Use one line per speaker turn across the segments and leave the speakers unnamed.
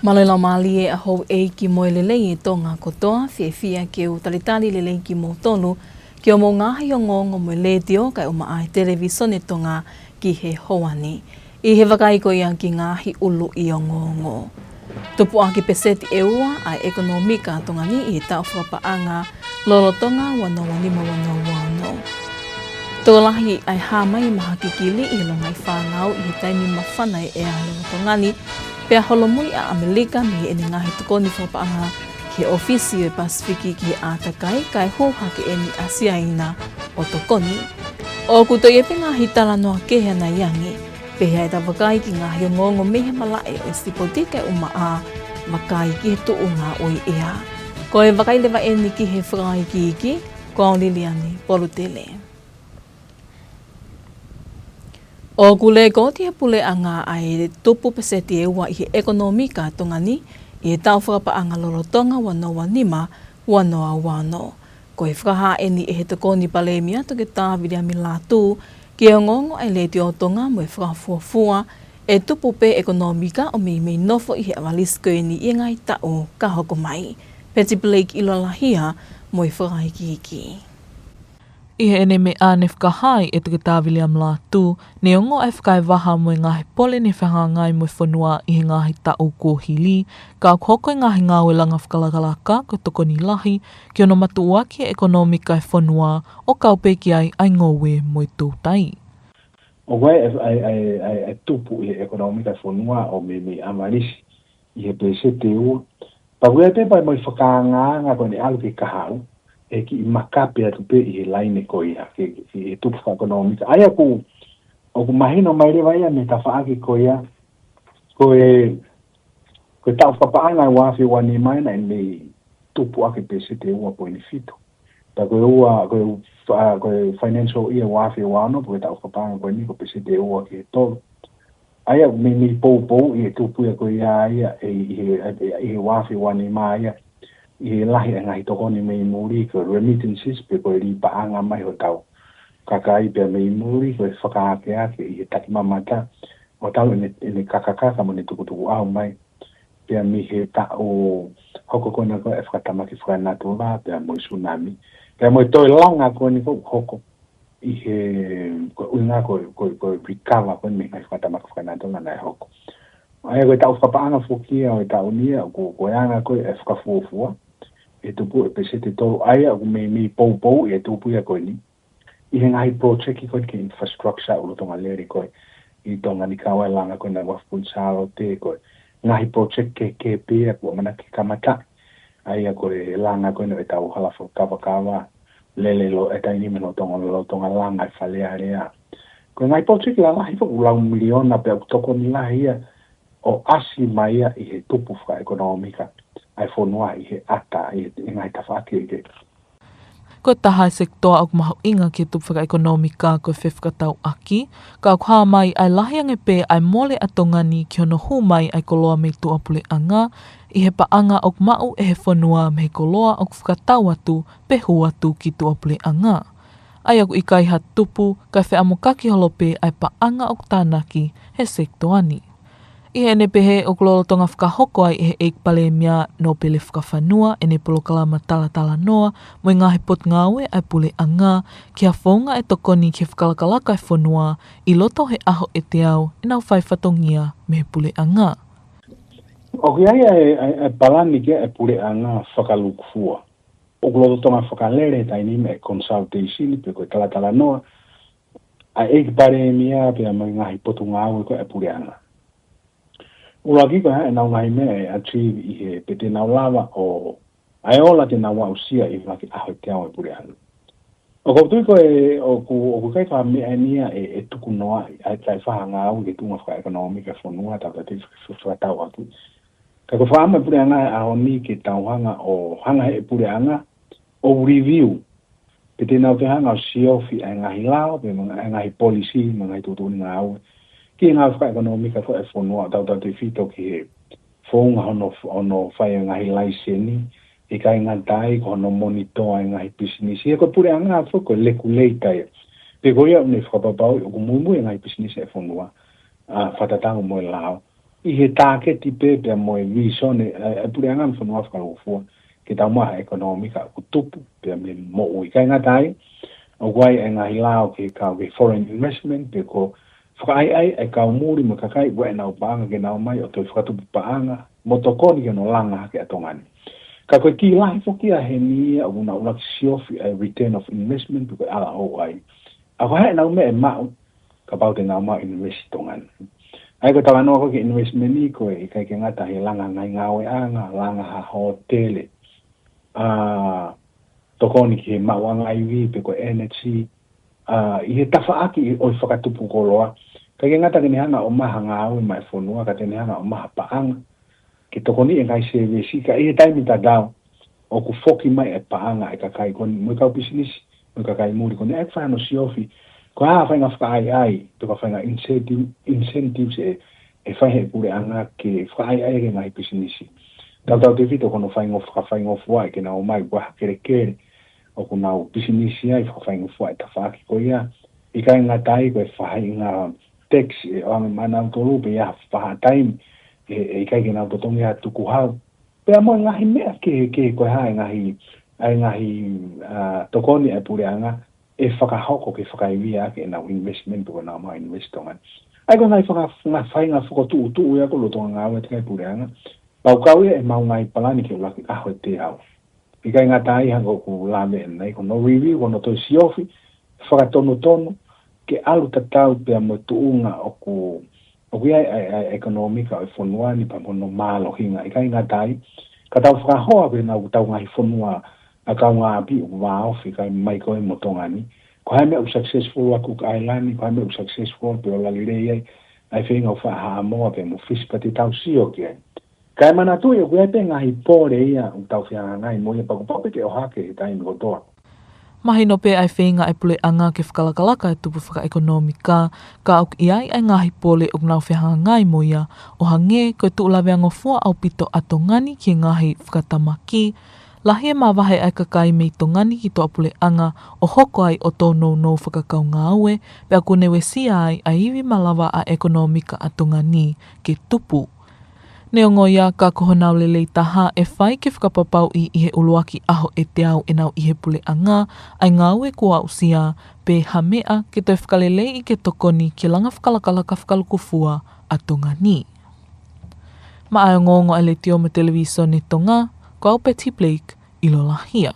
Malala mali e aho e ki moe lelei e Tonga kotoa, fia ke u talitali lelei ki mo tonu, ki o mo ngahi o ngongo mo le tio kai o maa television e Tonga ki he hoani. I he wakaiko ia ki ngahi ulu i o ngongo. Tupu aki peseti e ua a ekonomika Tonga ni i tau whapaanga lolo Tonga wano wanima wano wano. Tōlahi ai hamai maha kikili i longai whāngau i he taimi mawhanai e a lolo Tonga ni, pea holomui a Amerika mi ene ngahi tukoni whapaanga ki ofisi e Pasifiki ki Atakai kai hōha ki eni Asiaina o tokoni. O kuto e penga hitala noa kehe na yangi, pehea e ta wakai ki ngahi o ngongo mehe malae o estipotike uma a wakai ki he tuunga oi ea. Ko e wakai lewa eni ki he whakai ki iki, ko au Liliani Polutele. O kule ko te pule anga ai tupu peseti e ua i he ekonomika Tonga ni i he tau whakapaanga lolo Tonga wano wanima wano a wano. Ko e whakaha eni e he takoni palemia to ke tāwiri ami Latu ki e ngongo ai le te o Tonga mo e whakafuafua e tupu pe ekonomika o mei nofo i he awalisko eni i ngai tau ka hoko mai. Peti Blake ilalahia mo e whakaiki iki.
I he ene me ane whakahai e tuke tāwili am Latu, ne ongo e whakai waha mo i ngahi pole ne whangangai mo i whanua i he ngahi tau kōhili, ka hoko i ngahi ngāwe langa whakalakalaka ko tokoni lahi, ki ono matua ki ekonomika e whanua o kaupeki ai ngowe mo i tūtai.
O koe e tupu i he ekonomika e whanua o me amarisi i he pesete ua. Pa koe te pai mo i whakanga ngā koe ne alu ke kahau, e ki makape atu pe i he laine ko ia, e tupu wha ekonomika. Ai aku, o ku mahino mai rewa ia me ta whaaki ko ia, ko tau whapaanga wafi wani mai na me tupu ake pesete ua po ni fitu. Ta koe financial ia wafi wano, po tau whapaanga ko ni ko pesete ua ki he tolu. Ai aku me pou i he tupu ia ko ia i he wafi wani mai ia, i lahi e ngahi tokoni mei muri ko remittances pe koe li paanga mai ho tau kakai pe mei muri koe whakaake ake i he taki mamata o tau ene kakakaka mo ne tukutuku au mai pe mi he tau hoko kona koe e whakatamaki whakanatu la pe mo i tsunami pe mo i toi longa koe ni koe hoko i he unga koe recover koe me ngai whakatamaki whakanatu la nai hoko ai koe tau whapaanga fukia o tau nia koe anga koe e whakafuofua e tupu e pesete tolu aia o me pou e tupu ia koe ni. I he ngahi project i koe ki infrastructure ulo tonga leri koe. I tonga ni kawa langa koe na wafunsaro te koe. Ngahi project ke pia kua mana ki kamata. Aia koe langa koe no e tau halafu kawa lele lo e taini meno tonga langa e whalea rea. Koe ngahi project la lahi fok ulau miliona pe au toko ni lahi ia o asi maia i he tupu wha ekonomika. Ai whanua i he ata i ngai tawhake i ke.
Ko taha sektoa au mahu inga ki tupu whaka ekonomika ko whewhakatau aki, ka au haa mai ai lahi ange pē ai mole atongani ki ono hu mai ai koloa mei tuapule anga, i he paanga au mau e he whanua me he koloa au whakatau atu pe hu atu ki tuapule anga. Ai aku i kai ha tupu kai whe amokaki holope ai paanga au tānaki he sektoani. I he ene pehe o kololo tonga whakahoko ai e he eik pale mea no pele whakawhanua e ne polo kalama tala noa mo i ngahi pot ngawe ai pule anga ki a whaunga e tokoni ki whakalakalaka e whanua i loto he aho e te au e nau whai whatongia me he pule anga.
O ki ai palani ki e pule anga whakalukufua. O kololo tonga whakalere taini me consultation pe koe tala noa a eik pale mea pe a ngahi potu ngawe ko e pule anga. Ula kiko e nau ngai me e achieve i he pe te nau lava o aeola te nau ausia i waki aho te au e pure anu. O koutu ko e o ku kai wha mea nia e tuku noa ai tai whahanga au ke tunga whaka ekonomika whanua tau te whakatau aku. Ka ko whaama pure anga e aho ni ke tau hanga o hanga e pure anga o review. Pe te nau te hanga o siofi ai ngahi lao pe ngahi policy ngahi tutuni ngā au. Ki ngā whaka ekonomika ko e whanua tau te whito ki he whaunga hono whai ngahi laiseni, e kai ngā tai ko hono monitoa ngahi business. E ko pure anga whako leku leitai. Pe ko ia une whakapapau o ku mumu ngahi business e whanua, whatatango mo e lao. I he tāke tipe pia moe vision e pure anga mfonua whakalofua ke tau maha ekonomika ku tupu pia me mo ui kai ngatai o guai e ngahi lao ke kau ke foreign investment pe ko whakai ai kau muri mo kakai ua e nau paanga ke nau mai o toi whakatupu paanga motokoni ke no langa ke atongani ka koe ki lahi foki a he ni a una ulak siofi a return of investment pe koe ala o ai a koe hae nau me e mau ka pau te ngau mau invest tongani ai ko tawa no ko ke investment ni ko e kai ke ngata he langa ngai ngawe anga langa ha hotele tokoni ke mawanga iwi pe ko energy I he tafa aki o whakatupu ko loa kai ke ngata ke ni hanga o maha ngawe mai fonua ka te ni hanga o maha paanga ke tokoni e ngai service ka i he taimi ta dao o ku foki mai e paanga e ka kai koni mo ka business mo ka kai muri koni e whano siofi ko a whainga whaai te ka whainga incentives e whai he pure anga ke whaai ai ke ngai business tau te vito kono whainga whai ke nao mai waha kere o ku nao business ai whainga whai ta whaaki ko ia I kai ngā tai ko e whai ngā tax e o ame manau torupe ia whaha taimi e kai ke nao totongi a tuku hau pea mo ngahi mea ke koe hae ngahi tokoni e pure anga e whakahoko ke whakaiwia ke nau investment ko nau mau investongan. Ai ko ngai whainga whakatu ia ko lotonga ngāwe te kai pure anga. Pau kau e mau ngai palani ke ulaki aho te au. I kai ngā tai hango ku lame e nei ko no review ko no toi siofi whakatono ke alu tatau pea mo tuunga o ku ai ekonomika o fonuani pa mo no malo hinga. I kai ngā tai ka tau whakahoa pe nau tau ngai fonua a kau ngā api o wāo whikai mai koe mo tongani. Ko hae mea u successful a Cook Island, ko hae mea u successful pe o lalirei ai whenga o whaha moa pe mo fish pati tau sio ki ai. Kai mana tu e koe pe ngahi pōre ia u tau whianga ngai mo ia paku pape ke o hake he taimi kotoa.
Mahino pe ai whenga ai pule anga ke whakalakalaka e tupu whakaekonomika, ka au iai ai ngahi pole o ngau whehanga ngai mo ia, o hange koe tu ulawe angofua au pito atongani ki ngahi whakatamaki, lahi e mawahe ai kakai mei tongani ki toa pule anga o hoko ai o tōnou no whakakau ngāwe, pe a kunewe sia ai a iwi malawa a ekonomika atongani ke tupu. Neongo ia ka kohonau lelei taha e whai ke whakapapau I he uluaki aho e te au e nau I he pule anga, ai ngāwe kua usia, pe hamea ke toi whakalelei I ke tokoni ke langa whakalakalaka whakalukufua atongani. Ma ai ngongo a le tio ma televiso ne Tonga, ko au Betty Blake I lo lahia.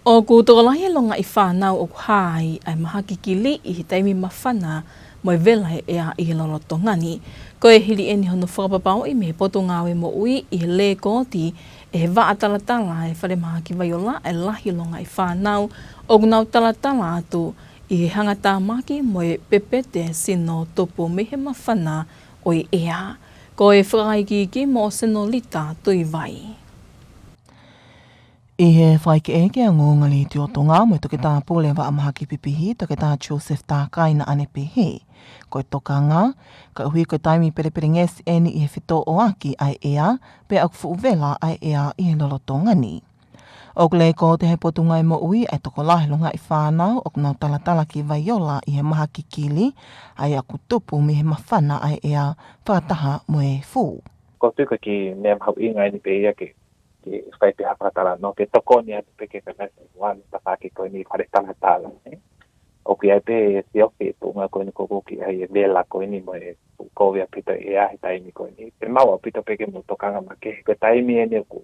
O ku tokolahi longa I whanau o kuhai ai mahakikili I he taimi mawhana mo e vela e a I he lolo tongani. Ko e hili eni hono whakapapau I me poto ngawe mo ui I he le koti e he waa talatala e whare maha ki vaiola e lahi longa I whanau o kunau talatala atu I he hangata maki mo e pepete sino topo me he mawhana o I ea. Ko e whakaiki ki mo sino lita tui vai.
I he whaike eke a ngonga li te o Tonga mo e toke tā pole wa amaha ki pipihi toke tā Joseph tā kaina ane pehe. Ko e toka ngā, ka uhi ko taimi perepere ngesi eni I he whito o aki ai ea, pe au fuuvela ai ea I he lolo tongani. O kule ko te he potungai mo ui ai toko lahi longa I whanau o kunau talatala ki vaiola I he maha ki kili, ai aku tupu mi he mawhana ai ea whakataha mo e fu.
Ko tuka ki mea mahau I ngai ni pe ia ke whai te hapatala no ke toko ni atu peke ka nasa wan tapaki koe ni whare talatala. O ki ai pe si oki tunga koe ni koko ki ai e vela koe ni mo e kowe a pita e ahi taimi koe ni. Pe mau a pita peke mo tokanga ma kehe. Koe taimi e ni ku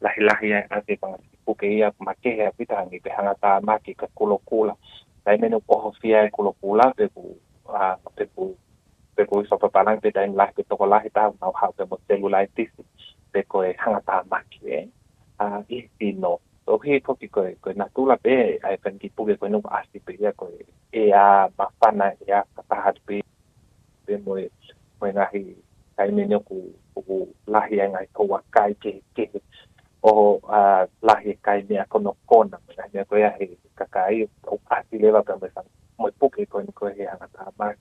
lahi ai ate panga puke ia ma kehe a pita hangi pe hangata maki ka kulo kula. Taimi ni koho fia e kulo kula pe ku isopapalang pe taimi lahi pe toko lahi tahu nau hau pe mo celulai tisi. Pe koe hangata maki I pino. So he toki koe natula pe ai whenki puke koe nuku asti pe ia koe e a mawhana e a katahat pe moe ngahi kai mene ku lahi ai ngai koa kai ke o lahi kai mea kono kona mea koe a he kakai o asti lewa pe moe puke koe he hangata maki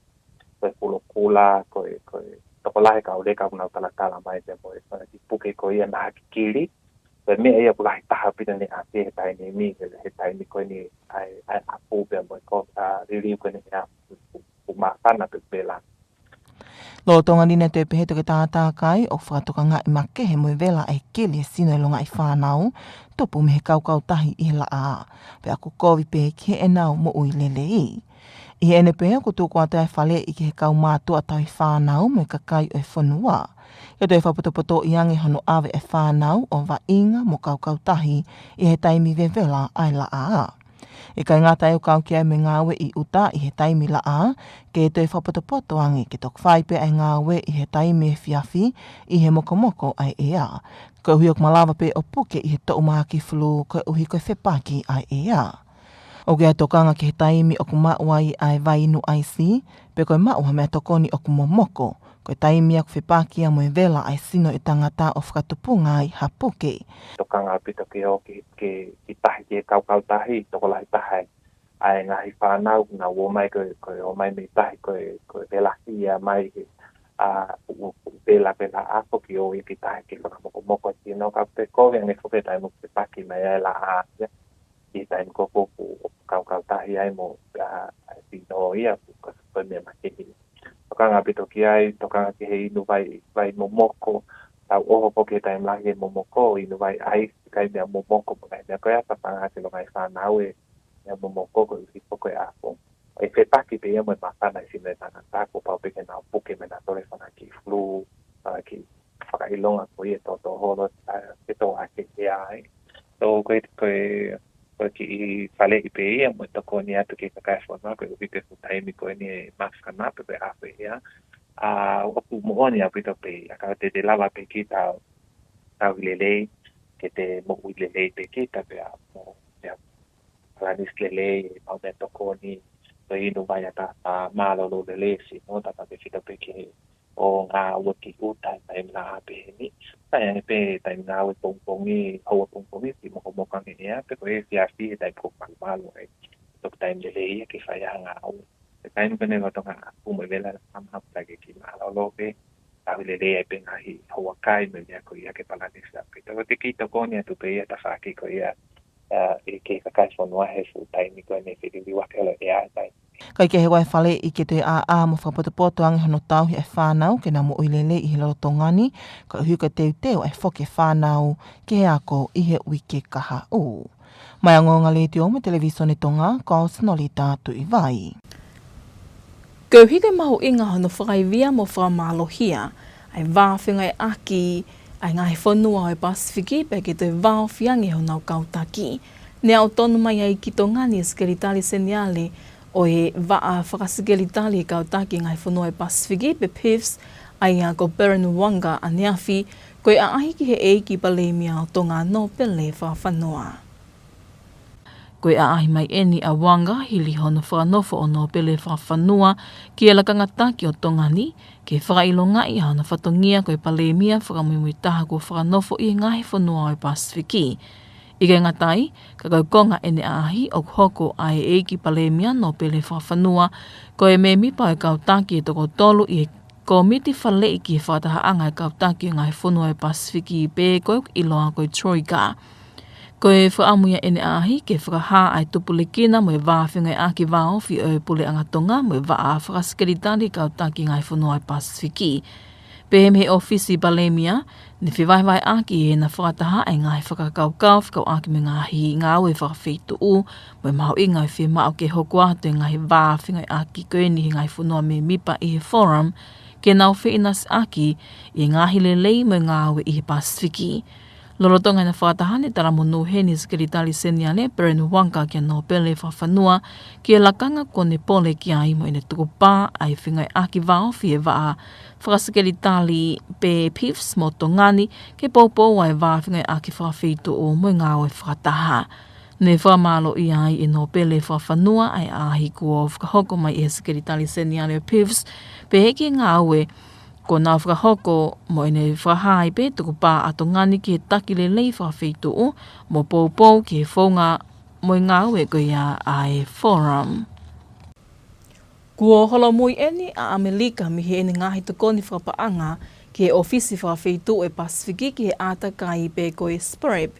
koe kulo kula koe toko lahi ka ule ka unau talatala mai te moe puke koe ia naha ki kiri pe mea ia pulahi taha pina ni ati he taini mi he taini koe ni ai apu pe moe ko ririu koe ni ea ku maasana pe pela.
Lo tonga nina te pehe toke tātākai o whakatokanga I make he moe vela ai kele sino I longa I whānau, topu me he kaukau tahi I la a. Pe ako kovi pe ki he nau mo ui lele I. I ene pehe ko tūku atai whale I ki he kau mātua tau I whānau me kakai o e whanua. Ia toi whapoto I ange hono awe e whānau o wa inga mo kaukau tahi I he taimi vevela ai la a. E kai ngā tai o kau kia me ngāwe I uta I he taimi la a, ke e toi whapoto ange ke tok whaipe ai ngāwe I he taimi e whiawhi I he mokomoko ai ea. Ko hui ok malawa pe o puke I he tau mahaki flu ko uhi koe whepaki ai ea. O kia tokanga ke he taimi o kumaua I ai vainu ai si, pe koe maua mea tokoni o kumomoko, koe taimi a kuwhepaki a moe vela ai sino I tangata o whakatupunga ai hapuke.
Tokanga pito ki o ki tahi ki kau tahi, toko lahi tahi. Ai ngahi whanau, ngā uo mai koe o mai me tahi koe vela hia mai vela ako ki o I ki tahi ki whakamoko ki no ka pe koe nge whuketai mo ki paki mai ai la a. I tai mo kopu o kau tahi ai mo pino ia koe mea makihi. Tokanga pito ki ai, tokanga ki he inu vai momoko, tau oho po ke taim lahi e momoko, inu vai ai, kai mea momoko, kai mea koe ata pangati lo ngai whanau e mea momoko koe uhi poko e ako. E whepaki pe ia moe mawhana I sino e Tongatapu, pau peke nao puke me na tore whana ki flu, ki whakailonga koe e toto holo, e tō ake ke ai. So koe ki I whale I pe ia, moe toko ni atu ki kakai whanau, koe uhi te taimi koe ni e mawhana pe pe ape ia. Oku mooni a pito pe, a te lava pe ki tau lelei, ke te mo'u lelei pe ki ta pe a mo planis lelei, mau me toko ni, to inu vai a ta malolo lelei si, no ta pe fito pe ki o ngā ua ki uta, taim ngā pe ni, taim pe taim ngā ua pongpongi, haua pongpongi, ki mokomokangi ea, pe ko e fiafi e taim kokang malo e, tok taim lelei ki whaia ngā ua. Taim pene ko tonga pumo vela samhap lagi ki malolo pe tau lelei ai pe ngahi hawakai me ia ko ia ke palanisa pe to te ki to konia tu pe ia ta whaki ko ia I ke kakai whanua he fu taimi ko ne whiri wakelo ea tai.
Kai ke he wai whale I ke te a mo whapotopoto ange hono tau e whanau ke na mo uilele I he lalo tongani, ka hui ka teu e whoke whanau ke he ako I he uike kaha u. Mai angonga le te omo televisione Tonga, ko sinolita tu I vai.
Ko hike mahu inga hono whakaivia mo whakamolohia, ai wāwhinga e aki, ai ngahi whanua o e Pasifiki, pe ke te wāwhiangi honau kautaki. Ne au tonu mai ai ki tongani skeritali seniale o e waa whakaskeritali kautaki ngai whanua e Pasifiki, pe PIFs, ai a ko Wanga a Neafi, ko e ahi ki he eiki palemia o tonga no pele whawhanua. Koe a ahi mai eni a wanga hili hono whanofo o no pele whawhanua ki e lakangata ki o tongani, ke whakailonga I hana whatongia koe palemia whakamimui taha ko whanofo I ngahi whanua o Pasifiki. I ke ngatai, ka kaukonga ene a ahi o hoko ai eiki palemia no pele whawhanua, koe me mipa e kautaki e toko tolu I komiti whalei ki e whatahaanga e kautaki o ngahi whanua o Pasifiki I pe koe iloa koe Troika. Ko e whaamuia ene ahi ke whakaha ai tupulekina mo e wāwhinga e aki wāofi o e pule angatonga mo e waa whakaskeritari kautaki ngai whanua e Pasifiki. Pe me ofisi Balemia, ne whiwaiwai aki e na whakataha ai ngai whakakaukau whakau aki me ngahi ngāwe whakawhitu u, mo e maho I ngai whi mao ke hoko atu e ngahi wāwhinga e aki koeni he ngai whanua me mipa I he forum, ke nau whiinas aki I ngahi lelei mo e ngāwe I he Pasifiki. Lorotonga na whatahane tara monu heni skeritali seniale Wanga kia no pele whawhanua kia lakanga kone pole kia imo ine tukupā ai whingai aki waofi e waa whakaskeritali pe PIFs mo tongani ke popo ai waa whingai aki whawhitu o mo ngāwe whataha. Ne whamalo I ai e no pele whawhanua ai ahi kua whakahoko mai e skeritali seniale PIFs pe heki ngāwe ko nā whakahoko mo ine whahai pe tuku pā ato ngani ki he taki le lei whawhitu o mo poupou ki he whaunga mo I ngā ue ko ia ai forum. Kua holo mui eni a Amerika mi he ene ngahi tukoni whapaanga ki he ofisi whawhitu e Pasifiki ki he ātakai pe ko e Spreb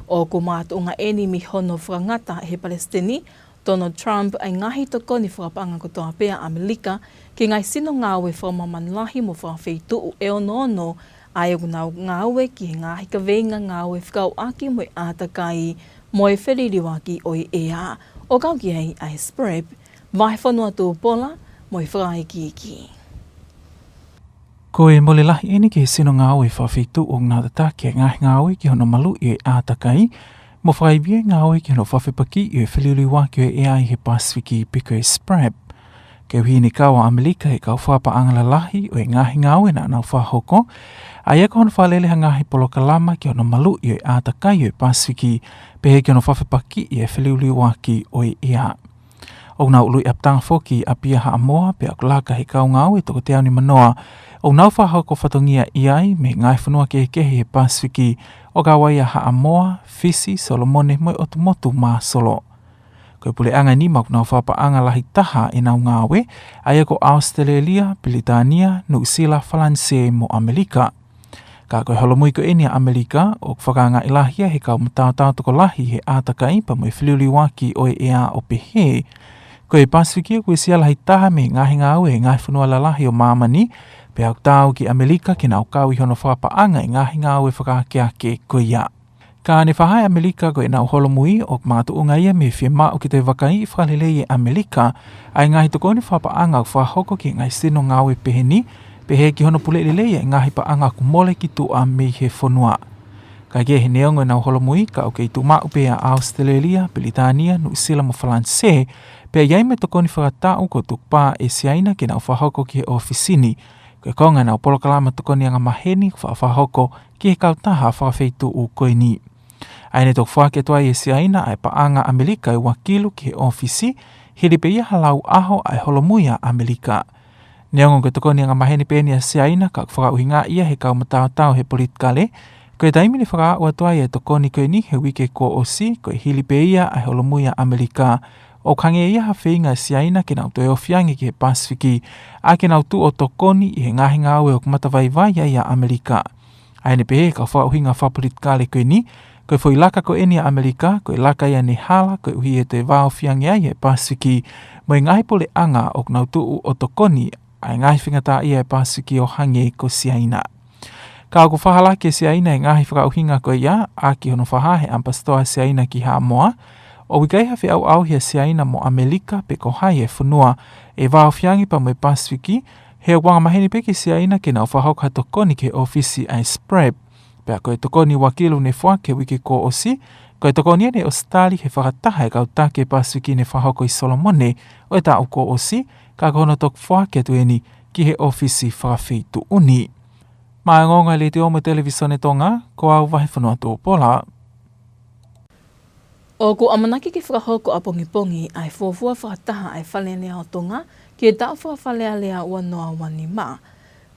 o ko mātunga eni mi hono whangata he Palestini Donald Trump ai ngahi toko ni whakapanga ko toa pea Amerika ki ngai sino ngāwe whamamanlahi mo whawheitu e ono ai nau ngāwe ki ngahi ka venga ngāwe whakau aki mo ātakai mo e whiririwa ki oi ea o kau ki ai sprep vai whanua tū Paula mo e whakai ki.
Ko e mole lahi eni ke sino ngāwe whawhitu o ngā tata ke ngahi ngāwe ki hono malu i ātakai mo whaibia ngāwe ki hono whawhipaki i e whiririwa ki e ai he Pasifiki piko e sprep. Ke hui ni kawa Amerika e kau whapa angala lahi o e ngahi ngāwe na nau whahoko ai eka hono whaleleha ngahi poloka lama ki hono malu i e ātakai o e Pasifiki pehe ki hono whawhipaki i e whiririwa ki o e ea. O nau ului aptanga foki a pia haa moa pe akulaka he kau ngāwe toko te au ni manoa o nau whahoko whatongia i ai me ngai whanua kekehi he Pasifiki o ka waia haa moa, Fisi, Solomone moi otumotu mā solo. Koe pule anga ni mau nau whapa anga lahi taha e nau ngāwe ai ko Australia, Britania, New Zealand, Falanse mo Amerika. Ka koe holomui ko enia Amerika o whakanga ilahia he kau matau toko lahi he ātakai pa mo e whiliuliwa ki o e ea o pehe. Ko e Pasifiki koe sia lahi taha me ngahi ngāwe e ngai whanua lalahi o mamani pe au tau ki Amerika ki nau kau i hono whapaanga e ngahi ngāwe whakakeake koe ia. Ka ne whahai Amerika koe nau holomui o mātu unga ia me whia mao ki te wakai i whalelei e Amerika ai ngahi toko ni whapaanga o whahoko ki ngai sino ngāwe peheni pehe ki hono pule lelei e ngahi paanga ku mole ki tua me he whanua. Ka ke he neongo nau holomui ka o kei tu mao pe a Australia, Britania, New Zealand mo Falanse pe iai me toko ni whakatau ko tukpā e siaina ki nau whahoko ki he ofisini. Koe konga nau polokalama toko ni anga maheni whahoko ki he kautaha whawheitu u koe ni. Aine tok whake toa e siaina ai paanga Amerika e wakilu ki he ofisi hiri pe ia halau aho ai holomuia Amerika. Neongo ke toko ni anga maheni pe ni a siaina ka whakauhinga ia he kau matau he politkale koe taimi ni whakaua toa e toko ni koe ni he wike ko osi koe hili pe ia ai holomuia Amerika. O kange ia hawhinga siaina ki nau toe o whiangi ki he Pasifiki a ki nau tu o tokoni i he ngahi ngāwe o kumatawai ia Amerika. Aine pehe ka whauhinga whapolitkale koe ni, koe fwoi laka ko eni a Amerika, koe laka ia ni hala, koe uhi e te wao whiangi ai he Pasifiki, mo i ngahi pole anga o nau tu o tokoni ai ngahi whingata ia he Pasifiki o hange ko siaina. Ka aku whahala ke siaina i ngahi whakauhinga koe ia, a ki hono whahahe ampastoa siaina ki Hamoa, o wikai hawhi au hea siaina mo Amerika pe ko hai e whanua e wao whiangi pa mo e Pasifiki, he wanga maheni pe ki siaina ke nau whahok ha tokoni ke ofisi ai sprep. Pea koe tokoni wakilu ne whake wiki ko osi, koe tokoni ane o stali he whakataha e kautake Pasifiki ne whahoko i Solomone o e tau ko osi, ka kono tok whake tueni ki he ofisi whawhitu uni. Mai ngonga le te omo televisione Tonga, ko au wahi whanua tō Paula.
O ko amanaki ki whakahoko a pongi ai fōfua whakataha ai whalelea o Tonga ki e tau whawhalea ua noa wani mā.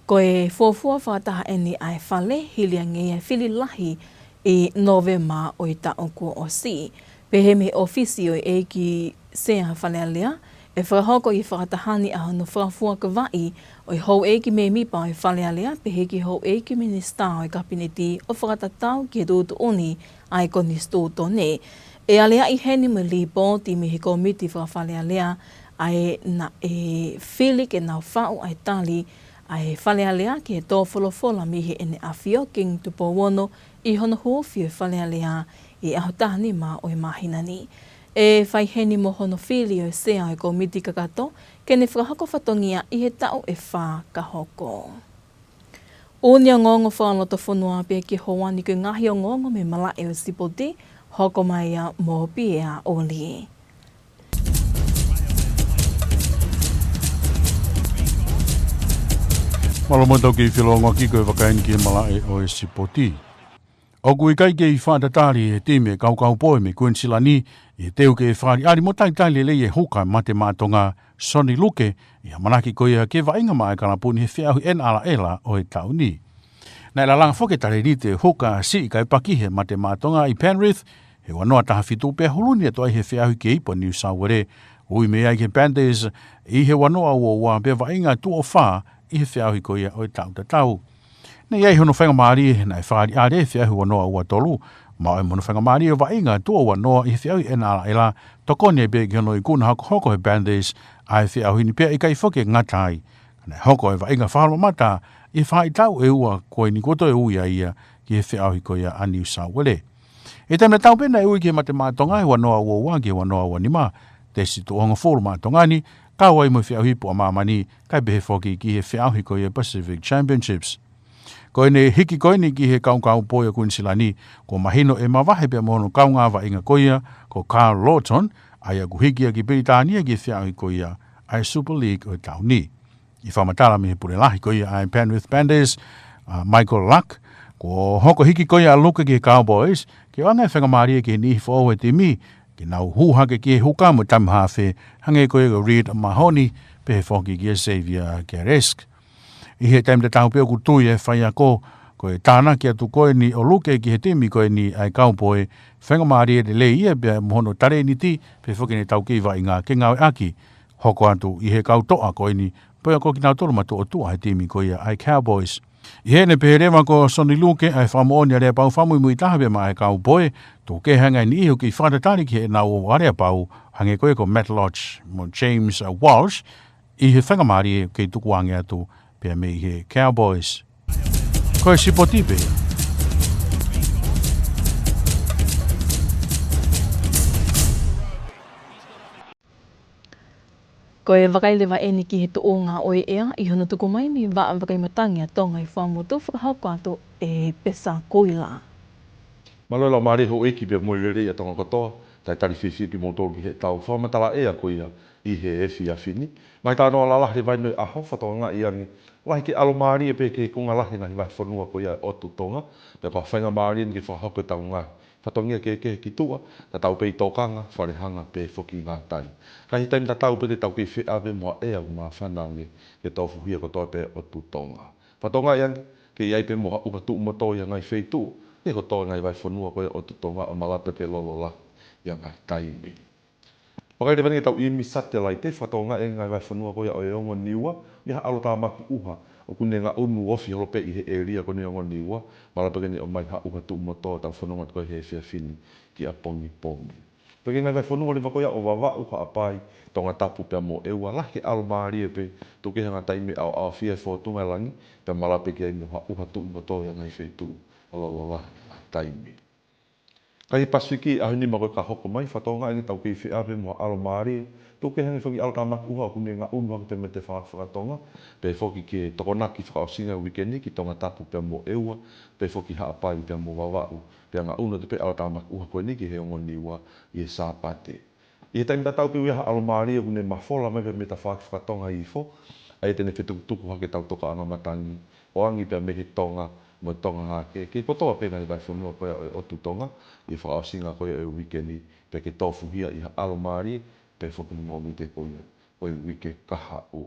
Ko e fōfua whakataha eni ai whale hilia ngei ai whili lahi i Novema o i tau ko o si. Pehe me ofisi o e ki sea whalelea e whakahoko i whakatahani a hono whakafua ka vai o i hou e ki me mipa o i whalelea pehe ki hou e ki minista o i kabineti o whakatatau ki e tūtu oni ai koni stūto ne. E alea i heni me lipo ti me he komiti whawhalea lea ai na e whili ke nau whau ai tali ai whalea lea ki he tō wholofola mi he ene awhio king tupo wono i hono huofio whalea lea i ahotahani ma o i mahina ni. E whai heni mo hono whili o sea o komiti kakato ke ne whakahoko whatongia i he tau e wha kahoko. Unia ngongo whanloto whanua pia ki hoani ko ngahi o ngongo me malae o sipoti hoko mai a mō pia oli.
Malamo tau ki whilonga ki koe whakaini ki malae o e sipoti. O kui kai ke i whātatari e teme kaukau poe me kuensilani e teu ke e whāri ari mo taitali lei e huka mate mātonga Soni Luke i amanaki koe a ke wainga mai kanapuni he whiahu en ala ela o e tauni. Nei la langa whoke tare ni te huka si i kai pakihe mate mātonga i Penrith he wanoa taha fitu pia huluni ato ai he whiahu ke ipo New South Wales. Ui me ai ke Panthers i he wanoa ua pia wainga tu o wha i he whiahu koe o e tau. Nei ai hono whainga maari na e whaari are e whiahu wanoa ua tolu Ma e mono whanga maari o wainga tua wanoa i whiau i ena ala ela tokone be ki hono i kuna hoko he bandays ai whiau hini pia i kai whoke ngatai. Nei hoko e wainga whaharo mata i whai tau e ua koe ni koto e ui a ia ki he whiau hi koia a New South Wales. E tamna tau pena e ui ki mate mātonga he wanoa ua wangi he wanoa wanima te si tu onga fōru mātonga ni ka wai mo whiau hipo a mamani kai behe whoki ki he whiau hi koia Pacific Championships. Koe ne hiki koe ni ki he kaukau poia Queensilani, ko mahino e mawahe pia mono kaunga wa inga koia, ko Carl Lawton, ai aku hikia ki Britania ki whiau hi koia, ai Super League o tau ni. I whamatala mi he pure lahi koia ai Penrith Panthers, Michael Luck, ko hoko hiki koia a luka ki he Cowboys, ki wanga e whangamaria ki he nihi whaoe te mi, ki nau huhake ki he huka mo tamhawhe, hange koia ko Reed Mahoney, pe he whoki ki he Xavier Garesk. I he taim te tau peo ku tui e whai ako, ko e tāna ki atu koe ni o luke ki he temi koe ni ai Cowboy, whangamari e te le ia pia mohono tare ni ti, pe whoki ni tau kiwa i ngā ke ngau aki, hoko atu i he kautoa koe ni, pia ko ki nau tolu matu o tua he temi koe ai Cowboys. I he ne peherewa ko Sonny Luke ai whamooni a rea pau whamui mui tahawe ma ai Cowboy, tō ke hanga ni iho ki whatatari ki he nau o warea pau, hange koe ko Matt Lodge, mo James Walsh, i he whangamari e kei tukuange atu, pia me he Cowboys. Koe sipoti pe.
Ko e wakailewa e ni ki he to o ngā oe ea, i hono tuku mai ni waa wakaimatangi a Tonga i whamotu whakahauko atu e pesa koila.
Maloela maare ho eki pe moirere a tonga katoa, tai tari whiwhi ki motoru ki he tau whamatala ea koia i he efi a whini. Mai tānoa la lahe vai noi aho, whatoa ngā i angi. Lahi ke alo maari e pe ke kunga lahe ngahi vai whanua koia o tu tonga, pe kua whainga maari ni ke whahauko tau ngā. Whatongia ke ki tua, ta tau pe i tōkanga, wharehanga pe whoki ngā tai. Kahi taimi ta tau pe te tau ki whiawe mua ea u mā whanange ke tau fuhia kotoa pe o tu tonga. Whatonga i angi, ke iai pe moha upa tu umoto i ngai wheitu, ke kotoa ngai vai whanua koia o tu tonga o malapa pe lolola i ngai taimi. Wakai te wani tau i misate lai te whatonga e ngai vai whanua koia o e ongo niua, i ha alo tā maku uha, o kune ngā unu ofi holope i he eria kone ongo niua, malapa kene o mai ha uha tu umoto tau whanua koia he whia whini ki a pongi pongi. Pake ngai vai whanua le wakoia o wawa uha apai, Tongatapu pia mo eua lahi alo maari e pe, tuke hanga taimi au whia whotunga langi, pia malapa ki ai moha uha tu umoto i ngai wheitu o lolola taimi. Kai pasiki a hini mako ka hoko mai whatonga e tau ki whiawe mo alo maari. Tōke hangi whaki alo tā maku uha kune ngā unu hake pe me te whakatonga. Pe whoki ke tokonaki whakaosinga wikendi ki Tongatapu pia mo eua. Pe whoki haa pai pia mo wawau. Pia ngā unu te pe alo tā maku uha koe ni ki he ongo niua i e sāpate. I he taimi tatau pe uiha alo maari e kune mawhola mai pe me ta whakatonga i fo. Ai tene whetukutuku hake tau toka anga matangi. O angi pia me he tonga. Mo tonga hake, ke kotoa pena i vai whanua koea o tu tonga, i whakaosinga koea e wikendi, pe ke tōwhuhia i alo maari, pe whakuni mōmi te koea, koe wike kaha o.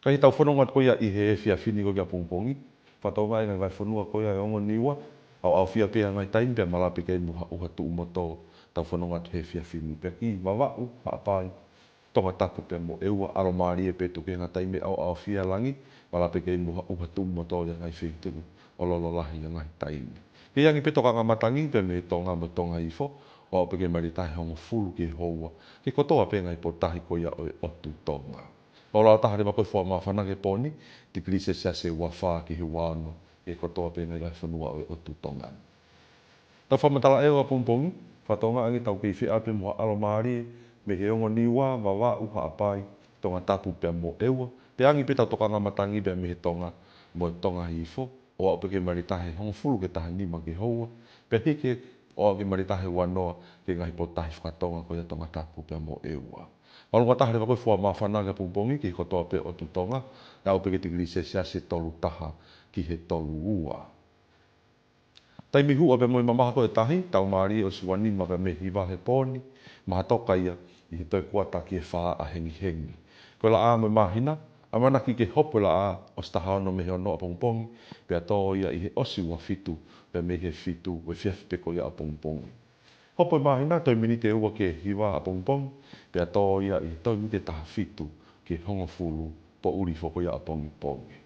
Kai tau whanonga koea i he whia whini koea pongpongi, whatonga e ngai vai whanua koea e ongo niua, au whia pia ngai taimi, pia malape kei muha uha tu umoto, tau whanonga he whia whini, pia ki wawau, haapai, Tongatapu pia mo eua, alo maari e pe tuke ngā taimi au whia langi, malape kei muha uha tu umoto i ngai whituru. O lololahi i ngai taimi. Ke iangi pe toka ngā matangi pe me tonga mo tonga ifo, o au peke maritahe hongo fulu ki houa. Ke kotoa pe ngai po tahi koia o tu tonga. O lao tahare mako i fua mawhanake poni, ti klise se ua whaa ki he wāno, ke kotoa pe ngai lai whanua o tu tonga. Tau whamatala e o pongpongi, whatonga angi tau kei whia pe moa alo maari, me he ongo niwa, wawa uha apai, Tongatapu pia mo eua. Pe angi pe tau toka ngā matangi pe me he tonga, mo tonga ifo. O au peke maritahe hongo fulu ke taha nima ki houa. Pea hike o au ke maritahe wanoa ke ngahi po tahi whakatonga koia Tongatapu pia mo eua. Malunga taha rewa koe fua mawhananga pungpongi ki kotoa pe o tu tonga. Na au peke tigri se tolu taha ki he tolu ua. Taimi hua pe moi mamaha koe tahi, tau maari o siwanima pe me hiwa he poni. Maha toka ia i he toi kuata ki he whaa a hengi hengi. Koe la a moi mahina, a manaki ke hopo la a o staha ono me he ono a pongpongi, pia tō ia i he osi ua fitu, pia me he fitu, we whiawhi pe ko ia a pongpongi. Hopo i mahina, toi minite ua ke hiwa a pongpongi, pia tō ia i toi minite taha fitu, ke hongo fulu, po uri foko ia a pongpongi.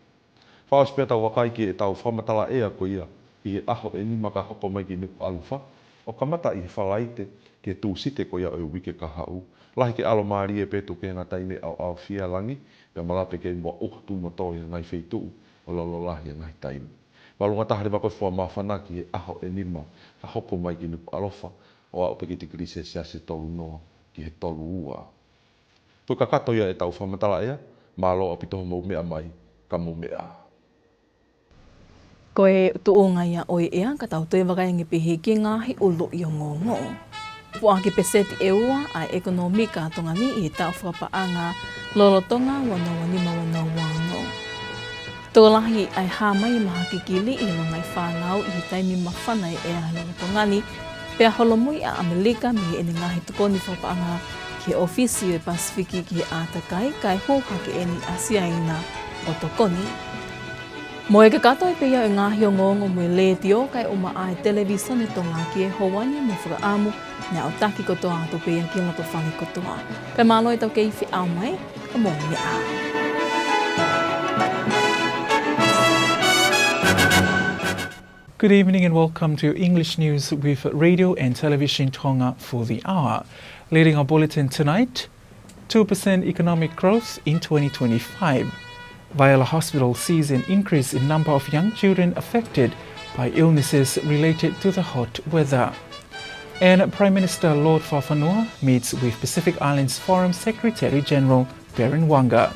Whaos pia tau wakai ki e tau whamatala ea ko ia, I aho e ni maka hoko mai ki Nuku'alofa. O kamata i whalaite ke tūsite ko ia o wike ka hau. Lahi ke alo maari e petu ke ngatai me au fia langi. Pea malape ke mua uhtu moto i ngai wheitu o lolo lahi ngai taimi. Walunga tahare wako fua mawhanaki e aho e nima ka hoko mai ki Nuku'alofa. O au peki te krise sia se tolu noa ki he tolu ua. Puka kato ia e tau whamatala ea. Malo o pitoho mau mea mai ka mau mea.
Ko e tuonga ia oi ea ka tau te wakaingi pihi ki ngahi ulu i o ngongo. Pua ki peseti e ua a ekonomika tongani i tau whakapaanga lolo tonga wana wanima wana wano. Tōlahi ai hāmai maha ki kili i langai whānau i taimi mawhanai e a lolo tongani pia holomui a Amerika mi e ni ngahi tukoni whapaanga ki ofisi e Pasifiki ki Atakai kai hoha ki eni Asiaina o tokoni. Mo e ka kato i pia e ngahi o ngongo mo e letio kai o maa e television e tonga ki e hawani mo whakaamu na o taki kotoa ato pia ki lato whani kotoa. Kai malo e tau kei whi au mai, ka mo mea.
Good evening and welcome to English News with Radio and Television Tonga for the hour. Leading our bulletin tonight, 2% economic growth in 2025. Viola Hospital sees an increase in number of young children affected by illnesses related to the hot weather. And Prime Minister Lord Fafanua meets with Pacific Islands Forum Secretary General Baron Wanga.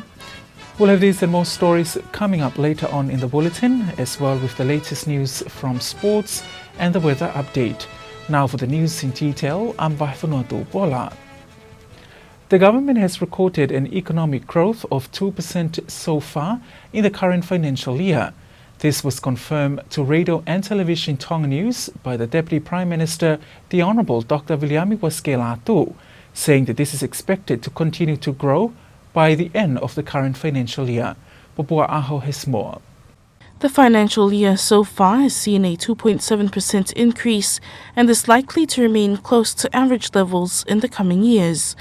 We'll have these and more stories coming up later on in the bulletin, as well with the latest news from sports and the weather update. Now for the news in detail, I'm Fafanua Paula. The government has recorded an economic growth of 2% so far in the current financial year. This was confirmed to Radio and Television Tonga News by the Deputy Prime Minister, the Honourable Dr. Latu, saying that this is expected to continue to grow by the end of the current financial year. Popua Aho has more.
The financial year so far has seen a 2.7% increase and is likely to remain close to average levels in the coming years.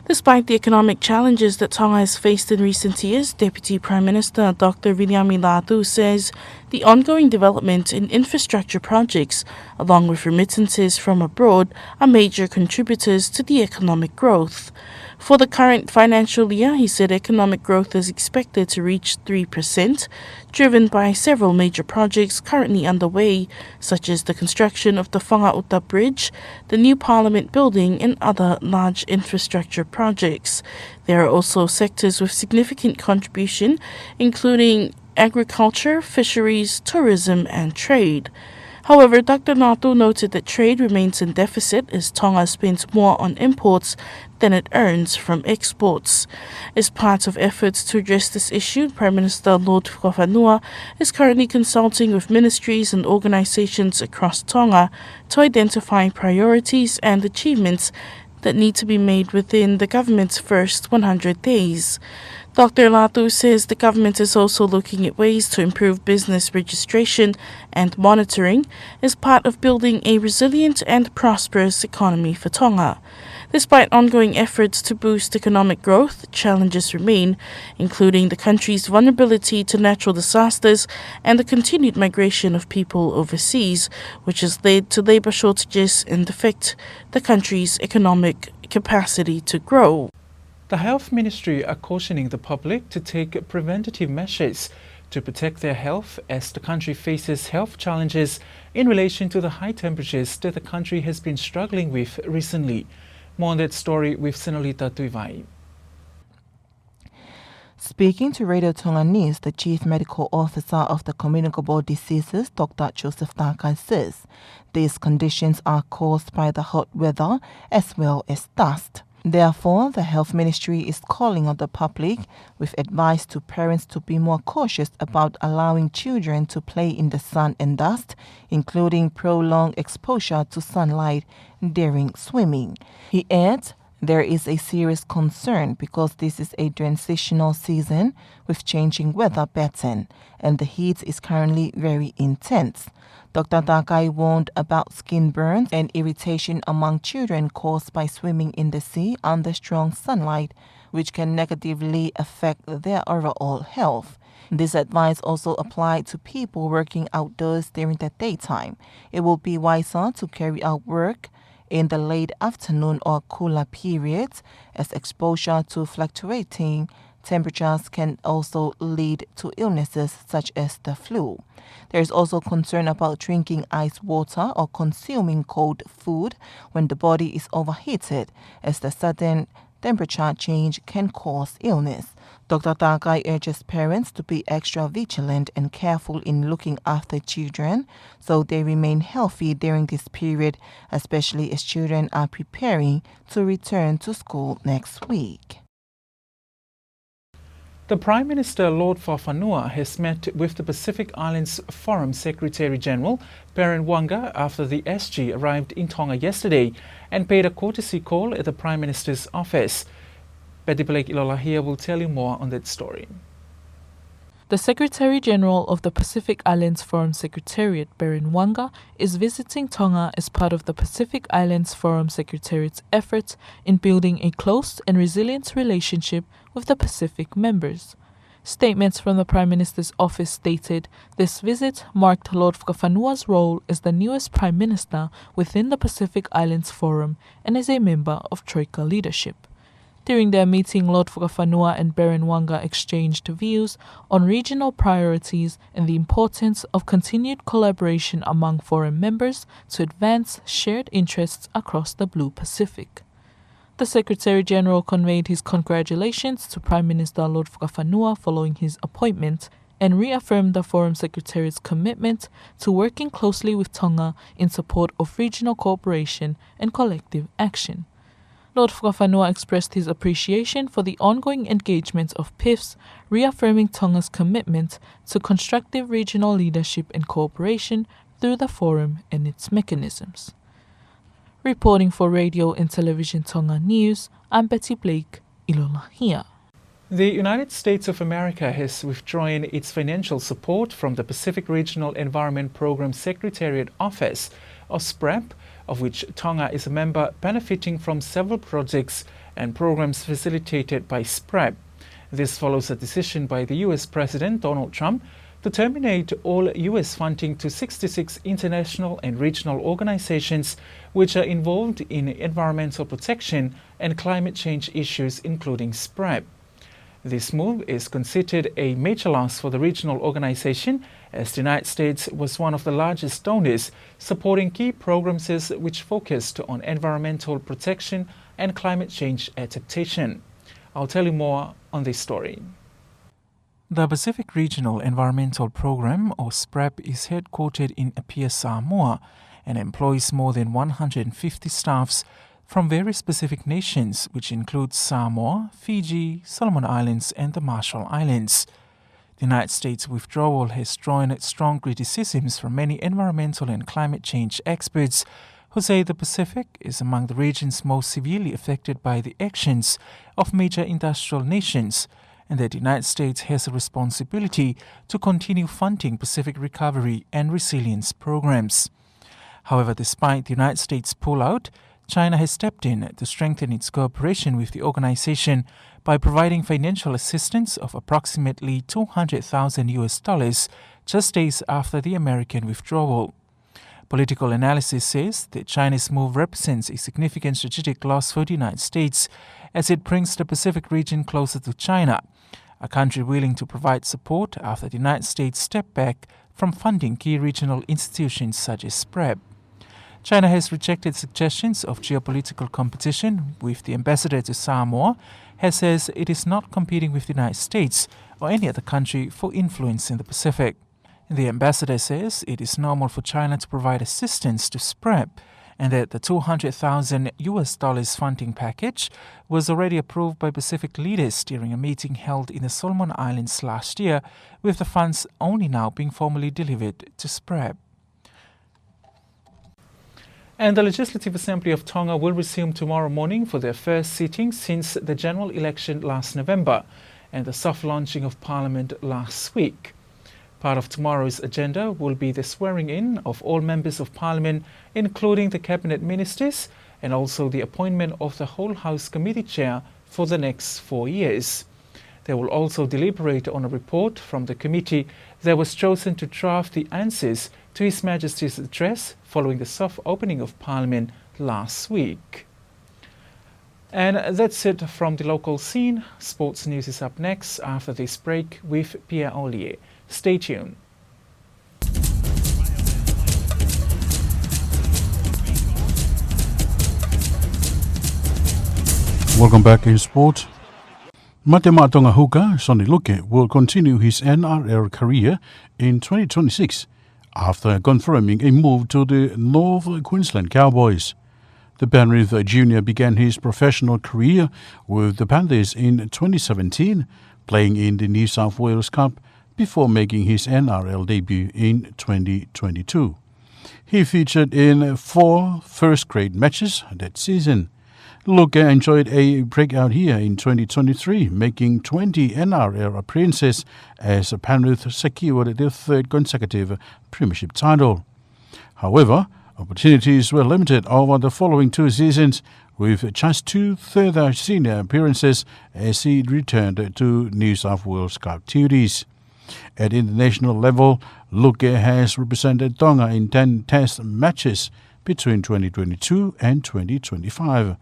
Despite the economic challenges that Tonga has faced in recent years, Deputy Prime Minister Dr. Latu says the ongoing development in infrastructure projects, along with remittances from abroad, are major contributors to the economic growth. For the current financial year, he said economic growth is expected to reach 3%, driven by several major projects currently underway, such as the construction of the Tongatapu Bridge, the new Parliament building, and other large infrastructure projects. There are also sectors with significant contribution, including agriculture, fisheries, tourism, and trade. However, Dr. Latu noted that trade remains in deficit as Tonga spends more on imports than it earns from exports. As part of efforts to address this issue, Prime Minister Lord Fafanua is currently consulting with ministries and organisations across Tonga to identify priorities and achievements that need to be made within the government's first 100 days. Dr. Latu says the government is also looking at ways to improve business registration and monitoring as part of building a resilient and prosperous economy for Tonga. Despite ongoing efforts to boost economic growth, challenges remain, including the country's vulnerability to natural disasters and the continued migration of people overseas, which has led to labour shortages and affect the country's economic capacity to grow.
The Health Ministry are cautioning the public to take preventative measures to protect their health as the country faces health challenges in relation to the high temperatures that the country has been struggling with recently. More on that story with Senolita Tuivai.
Speaking to Radio Tonga News, the Chief Medical Officer of the Communicable Diseases, Dr. Joseph Takai, says these conditions are caused by the hot weather as well as dust. Therefore, the Health Ministry is calling on the public with advice to parents to be more cautious about allowing children to play in the sun and dust, including prolonged exposure to sunlight during swimming. He adds, there is a serious concern because this is a transitional season with changing weather pattern, and the heat is currently very intense. Dr. Takai warned about skin burns and irritation among children caused by swimming in the sea under strong sunlight, which can negatively affect their overall health. This advice also applies to people working outdoors during the daytime. It will be wiser to carry out work in the late afternoon or cooler periods, as exposure to fluctuating temperatures can also lead to illnesses such as the flu. There is also concern about drinking ice water or consuming cold food when the body is overheated, as the sudden temperature change can cause illness. Dr. Takai urges parents to be extra vigilant and careful in looking after children so they remain healthy during this period, especially as children are preparing to return to school next week.
The Prime Minister, Lord Fafanua, has met with the Pacific Islands Forum Secretary-General, Perrin Wanga, after the SG arrived in Tonga yesterday and paid a courtesy call at the Prime Minister's office. Betty Blake Ilolahia will tell you more on that story.
The Secretary-General of the Pacific Islands Forum Secretariat, Perrin Wanga, is visiting Tonga as part of the Pacific Islands Forum Secretariat's efforts in building a close and resilient relationship with the Pacific members. Statements from the Prime Minister's office stated this visit marked Lord Fafanua's role as the newest Prime Minister within the Pacific Islands Forum and as a member of Troika leadership. During their meeting, Lord Fafanua and Perrin Wanga exchanged views on regional priorities and the importance of continued collaboration among foreign members to advance shared interests across the Blue Pacific. The Secretary-General conveyed his congratulations to Prime Minister Lord Fafanua following his appointment and reaffirmed the Forum Secretariat's commitment to working closely with Tonga in support of regional cooperation and collective action. Lord Fafanua expressed his appreciation for the ongoing engagement of PIFs, reaffirming Tonga's commitment to constructive regional leadership and cooperation through the forum and its mechanisms. Reporting for Radio and Television Tonga News, I'm Betty Blake, Ilolahia.
The United States of America has withdrawn its financial support from the Pacific Regional Environment Program Secretariat Office, or SPREP, of which Tonga is a member, benefiting from several projects and programs facilitated by SPREP. This follows a decision by the U.S. President Donald Trump to terminate all U.S. funding to 66 international and regional organizations which are involved in environmental protection and climate change issues, including SPREP. This move is considered a major loss for the regional organization, as the United States was one of the largest donors, supporting key programs which focused on environmental protection and climate change adaptation. I'll tell you more on this story. The Pacific Regional Environmental Program, or SPREP, is headquartered in Apia, Samoa, and employs more than 150 staffs from various Pacific nations, which include Samoa, Fiji, Solomon Islands, and the Marshall Islands. The United States withdrawal has drawn strong criticisms from many environmental and climate change experts who say the Pacific is among the regions most severely affected by the actions of major industrial nations, and that the United States has a responsibility to continue funding Pacific recovery and resilience programs. However, despite the United States' pullout, China has stepped in to strengthen its cooperation with the organization by providing financial assistance of approximately $200,000 just days after the American withdrawal. Political analysis says that China's move represents a significant strategic loss for the United States, as it brings the Pacific region closer to China, a country willing to provide support after the United States stepped back from funding key regional institutions such as SPREP. China has rejected suggestions of geopolitical competition, with the ambassador to Samoa says it is not competing with the United States or any other country for influence in the Pacific. The ambassador says it is normal for China to provide assistance to SPREP, and that the $200,000 funding package was already approved by Pacific leaders during a meeting held in the Solomon Islands last year, with the funds only now being formally delivered to SPREP. And the Legislative Assembly of Tonga will resume tomorrow morning for their first sitting since the general election last November and the soft launching of Parliament last week. Part of tomorrow's agenda will be the swearing-in of all members of Parliament, including the Cabinet Ministers, and also the appointment of the whole House Committee Chair for the next 4 years. They will also deliberate on a report from the committee that was chosen to draft the answers to His Majesty's address following the soft opening of Parliament last week. And that's it from the local scene. Sports news is up next after this break with Pierre Ollier. Stay tuned.
Welcome back in sport. Matema Tonga Sonny Luke will continue his NRL career in 2026 after confirming a move to the North Queensland Cowboys. The Penrith junior began his professional career with the Panthers in 2017, playing in the New South Wales Cup before making his NRL debut in 2022. He featured in 4 first-grade matches that season. Luke enjoyed a breakout year in 2023, making 20 NRL appearances as Penrith secured their 3rd consecutive premiership title. However, opportunities were limited over the following 2 seasons, with just 2 further senior appearances as he returned to New South Wales Cup duties. At international level, Luke has represented Tonga in 10 test matches between 2022 and 2025,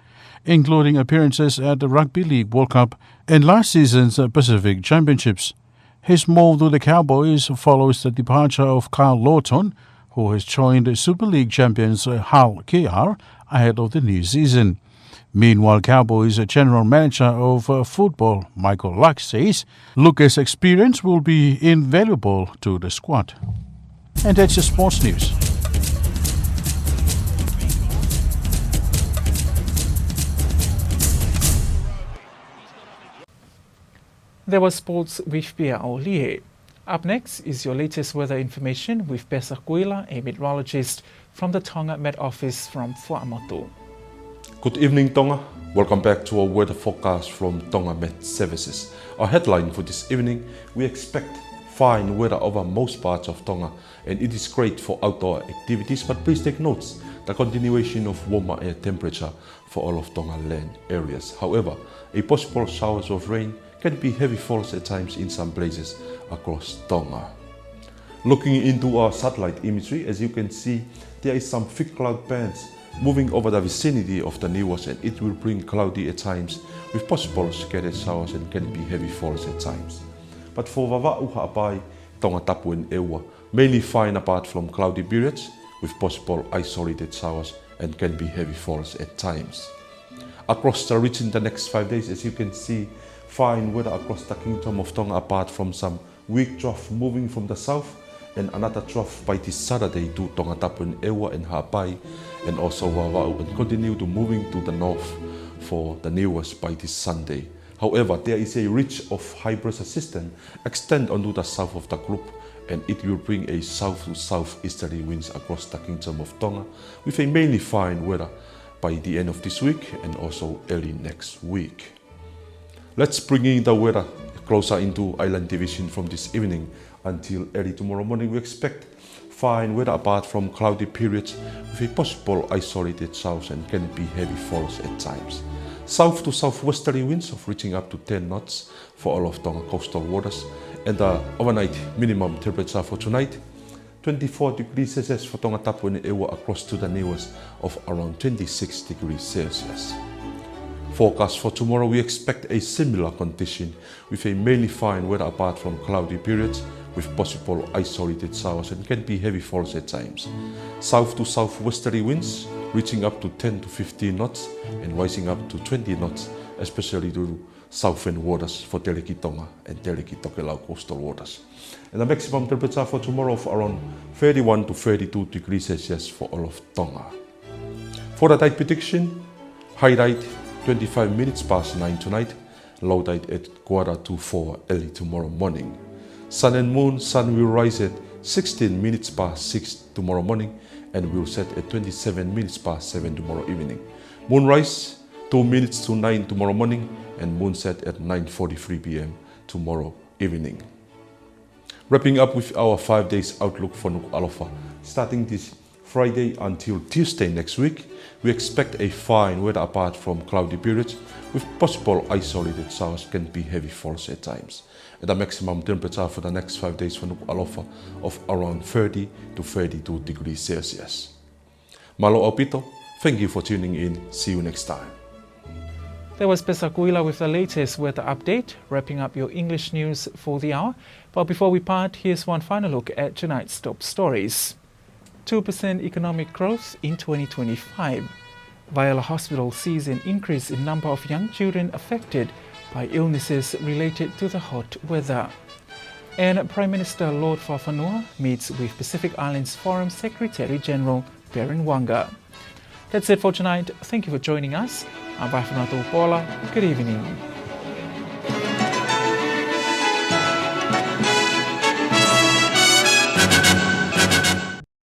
including appearances at the Rugby League World Cup and last season's Pacific Championships. His move to the Cowboys follows the departure of Carl Lawton, who has joined Super League champions Hull KR ahead of the new season. Meanwhile, Cowboys General Manager of Football Michael Luck says Luke's experience will be invaluable to the squad. And that's your sports news.
There was sports with Pierre Ollier. Up next is your latest weather information with Pesa Kuila, a meteorologist from the Tonga Met Office from Fuamotu.
Good evening, Tonga. Welcome back to our weather forecast from Tonga Met Services. Our headline for this evening, we expect fine weather over most parts of Tonga, and it is great for outdoor activities, but please take notes, the continuation of warmer air temperature for all of Tonga land areas. However, a possible showers of rain can be heavy falls at times in some places across Tonga. Looking into our satellite imagery, as you can see, there is some thick cloud bands moving over the vicinity of the Niwas, and it will bring cloudy at times with possible scattered showers and can be heavy falls at times. But for Vava'u Ha'apai, Tongatapu and Ewa, mainly fine apart from cloudy periods with possible isolated showers and can be heavy falls at times. Across the region the next 5 days, as you can see, fine weather across the Kingdom of Tonga apart from some weak trough moving from the south and another trough by this Saturday to Tongatapu and Ewa and Ha'apai and also Wawau, and continue to moving to the north for the Niwas by this Sunday. However, there is a ridge of high pressure system extend onto the south of the group, and it will bring a south to southeasterly winds across the Kingdom of Tonga with a mainly fine weather by the end of this week and also early next week. Let's bring in the weather closer into Island Division from this evening until early tomorrow morning. We expect fine weather apart from cloudy periods with a possible isolated showers and can be heavy falls at times. South to southwesterly winds of reaching up to 10 knots for all of Tonga coastal waters, and the overnight minimum temperature for tonight 24 degrees Celsius for Tongatapu and Ewa across to the Niwas of around 26 degrees Celsius. Forecast for tomorrow, we expect a similar condition with a mainly fine weather apart from cloudy periods with possible isolated showers and can be heavy falls at times. South to southwesterly winds reaching up to 10 to 15 knots and rising up to 20 knots, especially to southern waters for Te Reki Tonga and Te Reki Tokelau coastal waters. And the maximum temperature for tomorrow of around 31 to 32 degrees Celsius for all of Tonga. For the tide prediction, high tide 25 minutes past 9 tonight, low tide at 3:45 early tomorrow morning. Sun and moon, sun will rise at 16 minutes past 6 tomorrow morning and will set at 27 minutes past 7 tomorrow evening. Moonrise 2 minutes to 9 tomorrow morning and moon set at 9:43 p.m. tomorrow evening. Wrapping up with our 5 days outlook for Nuku'alofa, starting this Friday until Tuesday next week, we expect a fine weather apart from cloudy periods with possible isolated showers can be heavy falls at times. And the maximum temperature for the next 5 days for Nuku'alofa of around 30 to 32 degrees Celsius. Malo opito, thank you for tuning in. See you next time.
There was Pesakuila with the latest weather update, wrapping up your English news for the hour. But before we part, here's one final look at tonight's top stories. 2% economic growth in 2025. Viola Hospital sees an increase in number of young children affected by illnesses related to the hot weather. And Prime Minister Lord Fafanua meets with Pacific Islands Forum Secretary General Baron Wanga. That's it for tonight. Thank you for joining us. I'm Paula. Good evening.